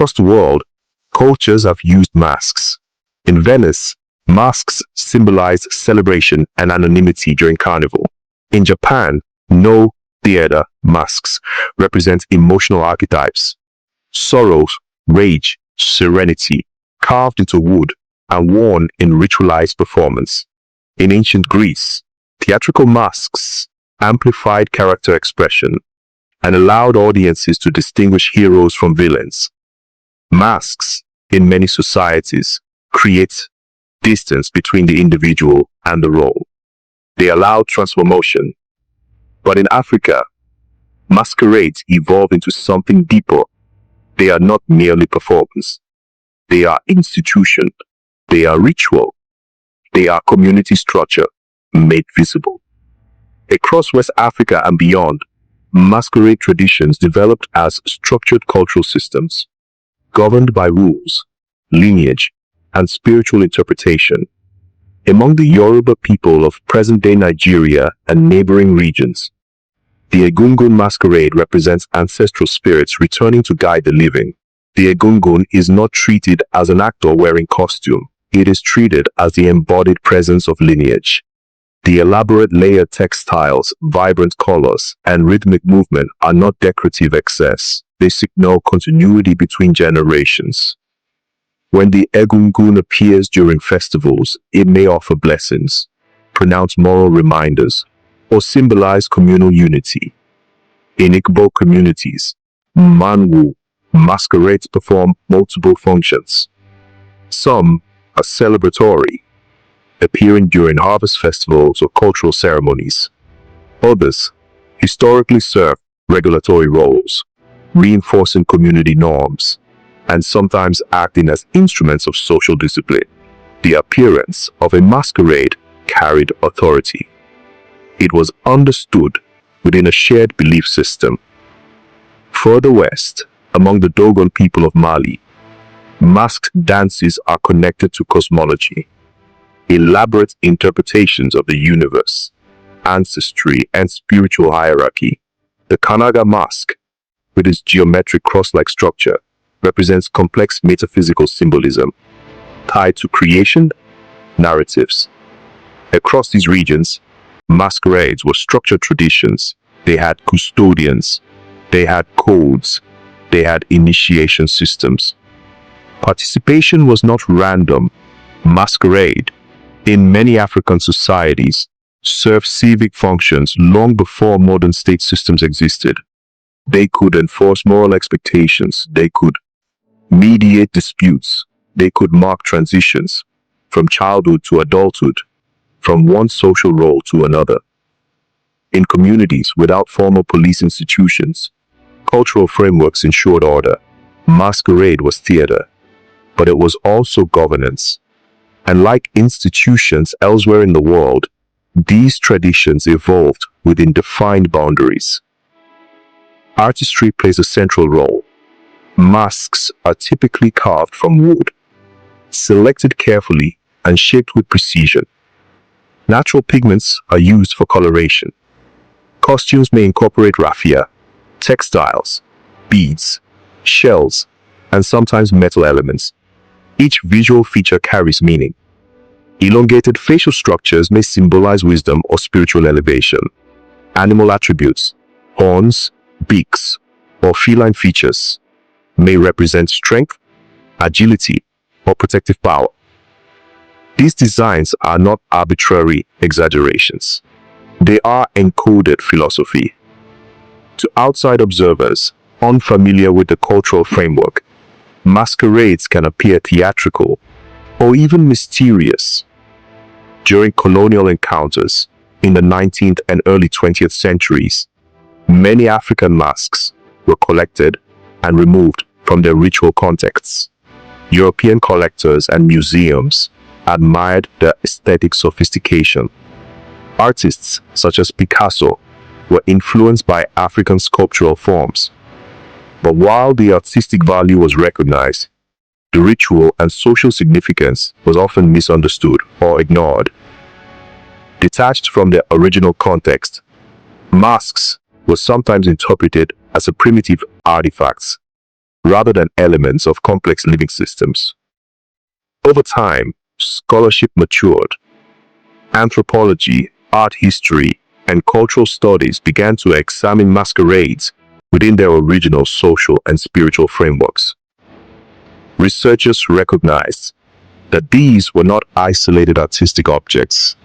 Across the world, cultures have used masks. In Venice, masks symbolize celebration and anonymity during carnival. In Japan, no theater masks represent emotional archetypes. Sorrow, rage, serenity, carved into wood and worn in ritualized performance. In ancient Greece, theatrical masks amplified character expression and allowed audiences to distinguish heroes from villains. Masks, in many societies, create distance between the individual and the role. They allow transformation. But in Africa, masquerades evolve into something deeper. They are not merely performance. They are institution. They are ritual. They are community structure made visible. Across West Africa and beyond, masquerade traditions developed as structured cultural systems, governed by rules, lineage, and spiritual interpretation. Among the Yoruba people of present-day Nigeria and neighboring regions, the Egungun masquerade represents ancestral spirits returning to guide the living. The Egungun is not treated as an actor wearing costume. It is treated as the embodied presence of lineage. The elaborate layered textiles, vibrant colors, and rhythmic movement are not decorative excess. They signal continuity between generations. When the Egungun appears during festivals, it may offer blessings, pronounce moral reminders, or symbolize communal unity. In Igbo communities, Mmanwu masquerades perform multiple functions. Some are celebratory, appearing during harvest festivals or cultural ceremonies. Others historically serve regulatory roles, reinforcing community norms, and sometimes acting as instruments of social discipline. The appearance of a masquerade carried authority. It was understood within a shared belief system. Further west, among the Dogon people of Mali, masked dances are connected to cosmology, elaborate interpretations of the universe, ancestry, and spiritual hierarchy. The Kanaga mask, with its geometric cross-like structure, represents complex metaphysical symbolism tied to creation narratives. Across these regions, masquerades were structured traditions. They had custodians, they had codes, they had initiation systems. Participation was not random. Masquerade, in many African societies, served civic functions long before modern state systems existed. They could enforce moral expectations. They could mediate disputes. They could mark transitions from childhood to adulthood, from one social role to another. In communities without formal police institutions, cultural frameworks ensured order. Masquerade was theater, but it was also governance. And like institutions elsewhere in the world, these traditions evolved within defined boundaries. Artistry plays a central role. Masks are typically carved from wood, selected carefully and shaped with precision. Natural pigments are used for coloration. Costumes may incorporate raffia, textiles, beads, shells, and sometimes metal elements. Each visual feature carries meaning. Elongated facial structures may symbolize wisdom or spiritual elevation. Animal attributes, horns, beaks, or feline features may represent strength, agility, or protective power. These designs are not arbitrary exaggerations. They are encoded philosophy. To outside observers, unfamiliar with the cultural framework, masquerades can appear theatrical or even mysterious. During colonial encounters in the 19th and early 20th centuries, many African masks were collected and removed from their ritual contexts. European collectors and museums admired their aesthetic sophistication. Artists such as Picasso were influenced by African sculptural forms. But while the artistic value was recognized, the ritual and social significance was often misunderstood or ignored. Detached from their original context, masks were sometimes interpreted as a primitive artifacts, rather than elements of complex living systems. Over time, scholarship matured. Anthropology, art history, and cultural studies began to examine masquerades within their original social and spiritual frameworks. Researchers recognized that these were not isolated artistic objects,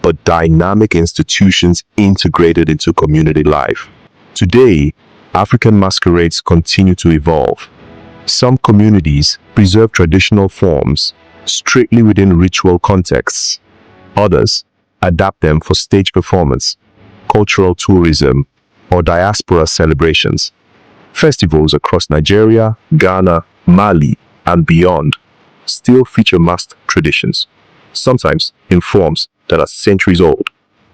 but dynamic institutions integrated into community life. Today, African masquerades continue to evolve. Some communities preserve traditional forms strictly within ritual contexts. Others adapt them for stage performance, cultural tourism, or diaspora celebrations. Festivals across Nigeria, Ghana, Mali, and beyond still feature masked traditions, sometimes in forms that are centuries old,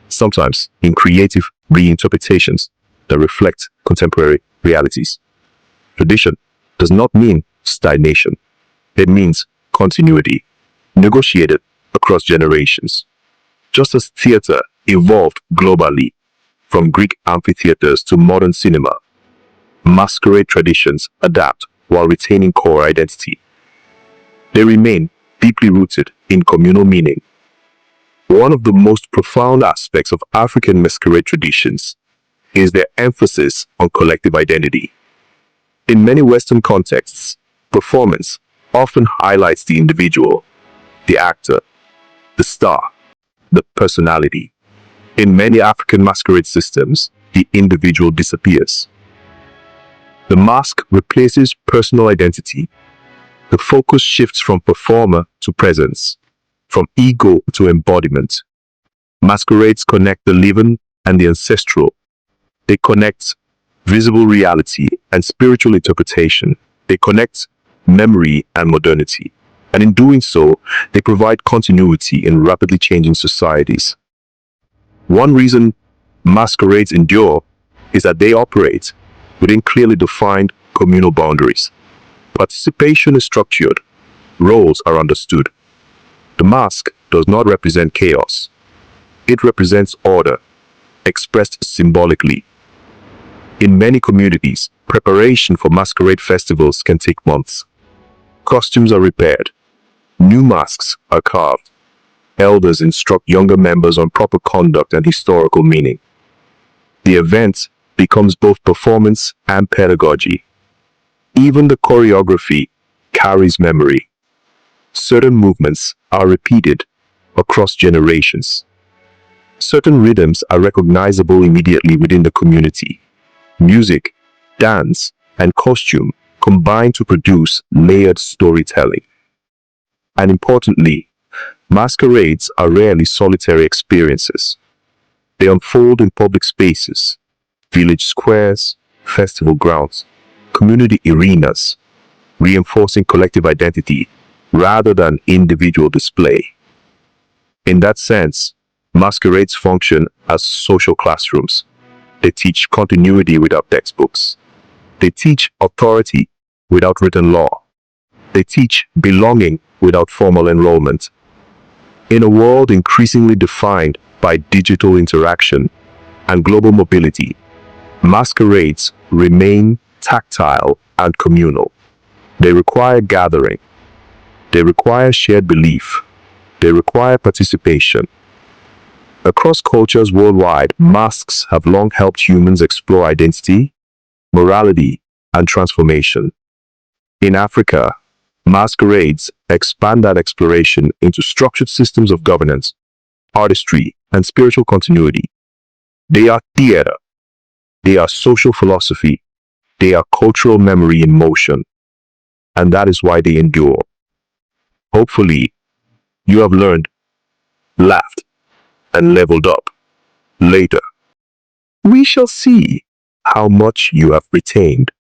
sometimes in creative reinterpretations that reflect contemporary realities. Tradition does not mean stagnation. It means continuity, negotiated across generations. Just as theater evolved globally, from Greek amphitheaters to modern cinema, masquerade traditions adapt while retaining core identity. They remain deeply rooted in communal meaning. One of the most profound aspects of African masquerade traditions is their emphasis on collective identity. In many Western contexts, performance often highlights the individual, the actor, the star, the personality. In many African masquerade systems, the individual disappears. The mask replaces personal identity. The focus shifts from performer to presence, from ego to embodiment. Masquerades connect the living and the ancestral. They connect visible reality and spiritual interpretation. They connect memory and modernity. And in doing so, they provide continuity in rapidly changing societies. One reason masquerades endure is that they operate within clearly defined communal boundaries. Participation is structured. Roles are understood. The mask does not represent chaos. It represents order, expressed symbolically. In many communities, preparation for masquerade festivals can take months. Costumes are repaired. New masks are carved. Elders instruct younger members on proper conduct and historical meaning. The event becomes both performance and pedagogy. Even the choreography carries memory. Certain movements are repeated across generations. Certain rhythms are recognizable immediately within the community. Music, dance, and costume combine to produce layered storytelling. And importantly, masquerades are rarely solitary experiences. They unfold in public spaces, village squares, festival grounds, community arenas, reinforcing collective identity rather than individual display. In that sense, masquerades function as social classrooms. They teach continuity without textbooks. They teach authority without written law. They teach belonging without formal enrollment. In a world increasingly defined by digital interaction and global mobility, masquerades remain tactile and communal. They require gathering. They require shared belief. They require participation. Across cultures worldwide, masks have long helped humans explore identity, morality, and transformation. In Africa, masquerades expand that exploration into structured systems of governance, artistry, and spiritual continuity. They are theater. They are social philosophy. They are cultural memory in motion. And that is why they endure. Hopefully, you have learned, laughed, and leveled up. Later, we shall see how much you have retained.